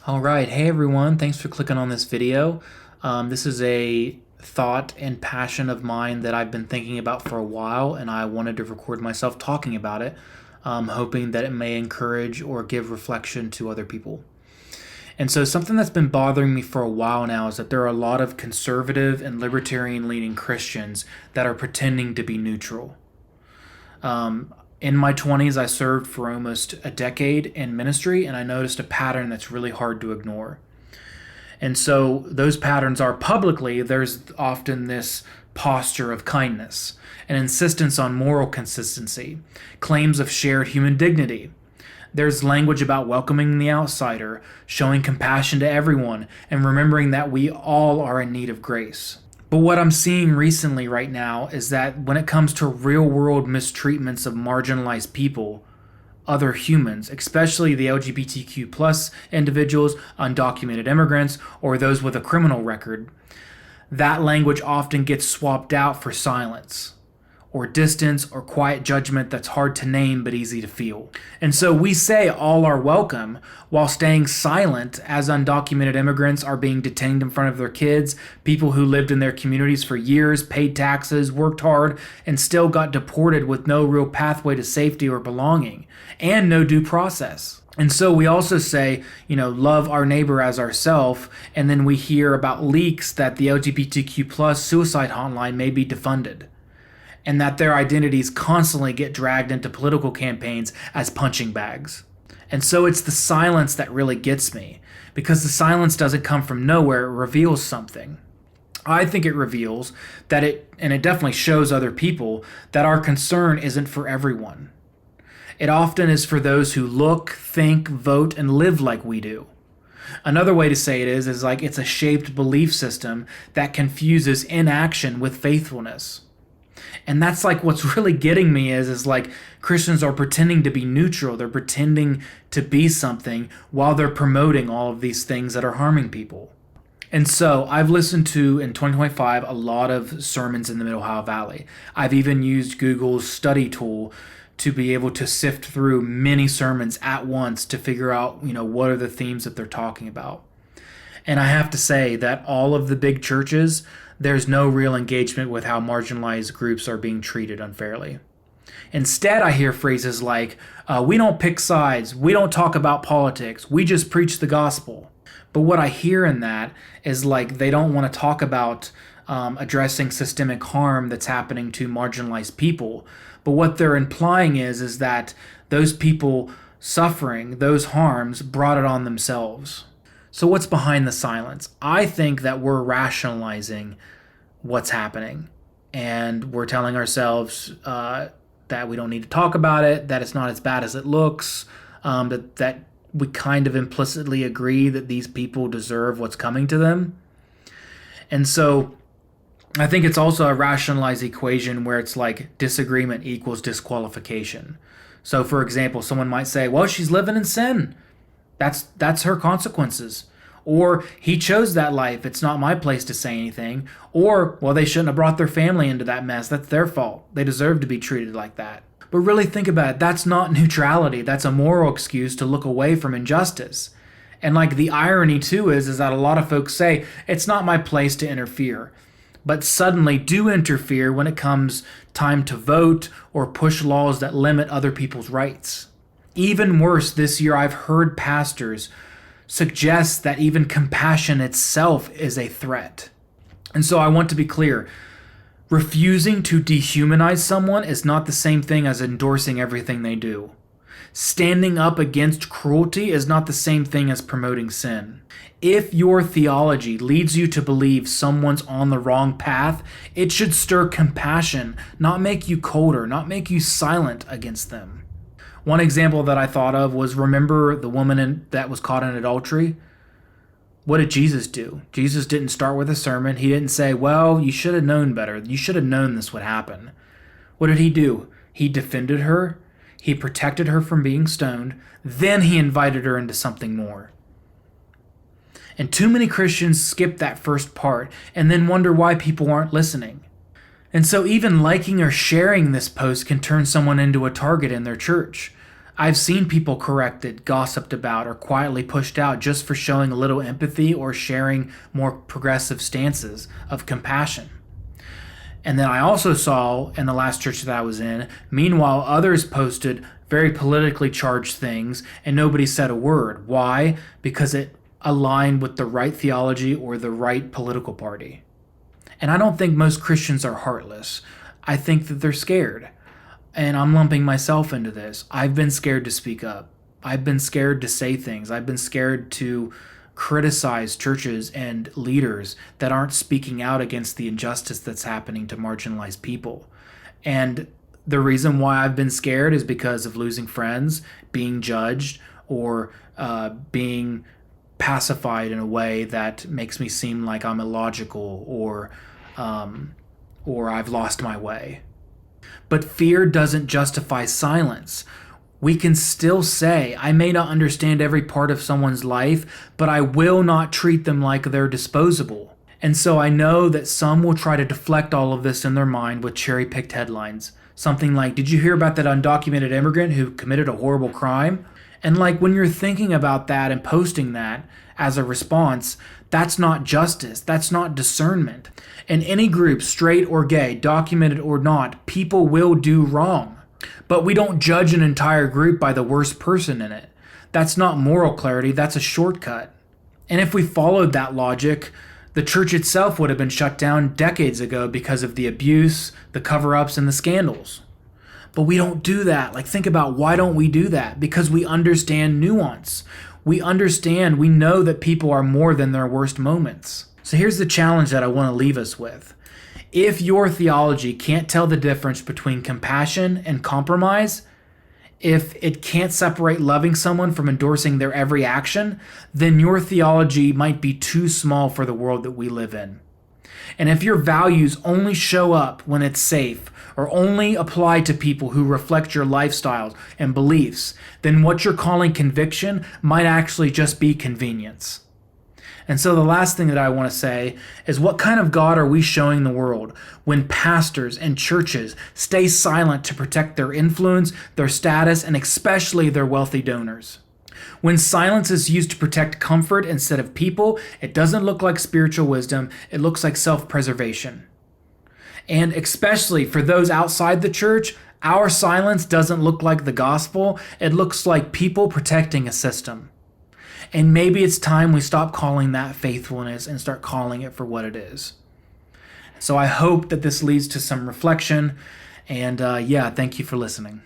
All right. Hey, everyone. Thanks for clicking on this video. This is a thought and passion of mine that I've been thinking about for a while, and I wanted to record myself talking about it, hoping that it may encourage or give reflection to other people. And so, something that's been bothering me for a while now is that there are a lot of conservative and libertarian leaning Christians that are pretending to be neutral. In my 20s, I served for almost a decade in ministry, and I noticed a pattern that's really hard to ignore. And so, those patterns are publicly, there's often this posture of kindness, an insistence on moral consistency, claims of shared human dignity. There's language about welcoming the outsider, showing compassion to everyone, and remembering that we all are in need of grace. But what I'm seeing recently right now is that when it comes to real world mistreatments of marginalized people, other humans, especially the LGBTQ plus individuals, undocumented immigrants, or those with a criminal record, that language often gets swapped out for silence, or distance, or quiet judgment that's hard to name but easy to feel. And so we say all are welcome while staying silent as undocumented immigrants are being detained in front of their kids, people who lived in their communities for years, paid taxes, worked hard, and still got deported with no real pathway to safety or belonging, and no due process. And so we also say, love our neighbor as ourselves, and then we hear about leaks that the LGBTQ plus suicide hotline may be defunded, and that their identities constantly get dragged into political campaigns as punching bags. And so it's the silence that really gets me, because the silence doesn't come from nowhere, it reveals something. I think it reveals that it definitely shows other people, that our concern isn't for everyone. It often is for those who look, think, vote, and live like we do. Another way to say it is like it's a shaped belief system that confuses inaction with faithfulness. And that's like what's really getting me is like Christians are pretending to be neutral. They're pretending to be something while they're promoting all of these things that are harming people. And so I've listened to, in 2025, a lot of sermons in the Middle Ohio Valley. I've even used Google's study tool to be able to sift through many sermons at once to figure out, what are the themes that they're talking about. And I have to say that all of the big churches, there's no real engagement with how marginalized groups are being treated unfairly. Instead, I hear phrases like, we don't pick sides, we don't talk about politics, we just preach the gospel. But what I hear in that is like they don't want to talk about addressing systemic harm that's happening to marginalized people. But what they're implying is that those people suffering those harms brought it on themselves. So what's behind the silence? I think that we're rationalizing what's happening, and we're telling ourselves that we don't need to talk about it, that it's not as bad as it looks, that we kind of implicitly agree that these people deserve what's coming to them. And so I think it's also a rationalized equation where it's like disagreement equals disqualification. So for example, someone might say, well, she's living in sin. That's her consequences. Or he chose that life. It's not my place to say anything. Or, well, they shouldn't have brought their family into that mess. That's their fault. They deserve to be treated like that. But really think about it. That's not neutrality. That's a moral excuse to look away from injustice. And like the irony too is that a lot of folks say, it's not my place to interfere. But suddenly do interfere when it comes time to vote or push laws that limit other people's rights. Even worse, this year I've heard pastors suggest that even compassion itself is a threat. And so I want to be clear. Refusing to dehumanize someone is not the same thing as endorsing everything they do. Standing up against cruelty is not the same thing as promoting sin. If your theology leads you to believe someone's on the wrong path, it should stir compassion, not make you colder, not make you silent against them. One example that I thought of was, remember the woman that was caught in adultery? What did Jesus do? Jesus didn't start with a sermon. He didn't say, well, you should have known better. You should have known this would happen. What did he do? He defended her. He protected her from being stoned. Then he invited her into something more. And too many Christians skip that first part and then wonder why people aren't listening. And so even liking or sharing this post can turn someone into a target in their church. I've seen people corrected, gossiped about, or quietly pushed out just for showing a little empathy or sharing more progressive stances of compassion. And then I also saw in the last church that I was in, meanwhile, others posted very politically charged things and nobody said a word. Why? Because it aligned with the right theology or the right political party. And I don't think most Christians are heartless. I think that they're scared. And I'm lumping myself into this. I've been scared to speak up. I've been scared to say things. I've been scared to criticize churches and leaders that aren't speaking out against the injustice that's happening to marginalized people. And the reason why I've been scared is because of losing friends, being judged, or being pacified in a way that makes me seem like I'm illogical or I've lost my way. But fear doesn't justify silence. We can still say, I may not understand every part of someone's life, but I will not treat them like they're disposable. And so I know that some will try to deflect all of this in their mind with cherry-picked headlines. Something like, did you hear about that undocumented immigrant who committed a horrible crime? And like when you're thinking about that and posting that as a response, that's not justice. That's not discernment. In any group, straight or gay, documented or not, people will do wrong. But we don't judge an entire group by the worst person in it. That's not moral clarity, that's a shortcut. And if we followed that logic, the church itself would have been shut down decades ago because of the abuse, the cover-ups, and the scandals. But we don't do that. Like, think about why don't we do that? Because we understand nuance. We know that people are more than their worst moments. So here's the challenge that I want to leave us with. If your theology can't tell the difference between compassion and compromise, if it can't separate loving someone from endorsing their every action, then your theology might be too small for the world that we live in. And if your values only show up when it's safe, or only apply to people who reflect your lifestyles and beliefs, then what you're calling conviction might actually just be convenience. And so the last thing that I want to say is, what kind of God are we showing the world when pastors and churches stay silent to protect their influence, their status, and especially their wealthy donors? When silence is used to protect comfort instead of people, it doesn't look like spiritual wisdom, it looks like self-preservation. And especially for those outside the church, our silence doesn't look like the gospel, it looks like people protecting a system. And maybe it's time we stop calling that faithfulness and start calling it for what it is. So I hope that this leads to some reflection. And thank you for listening.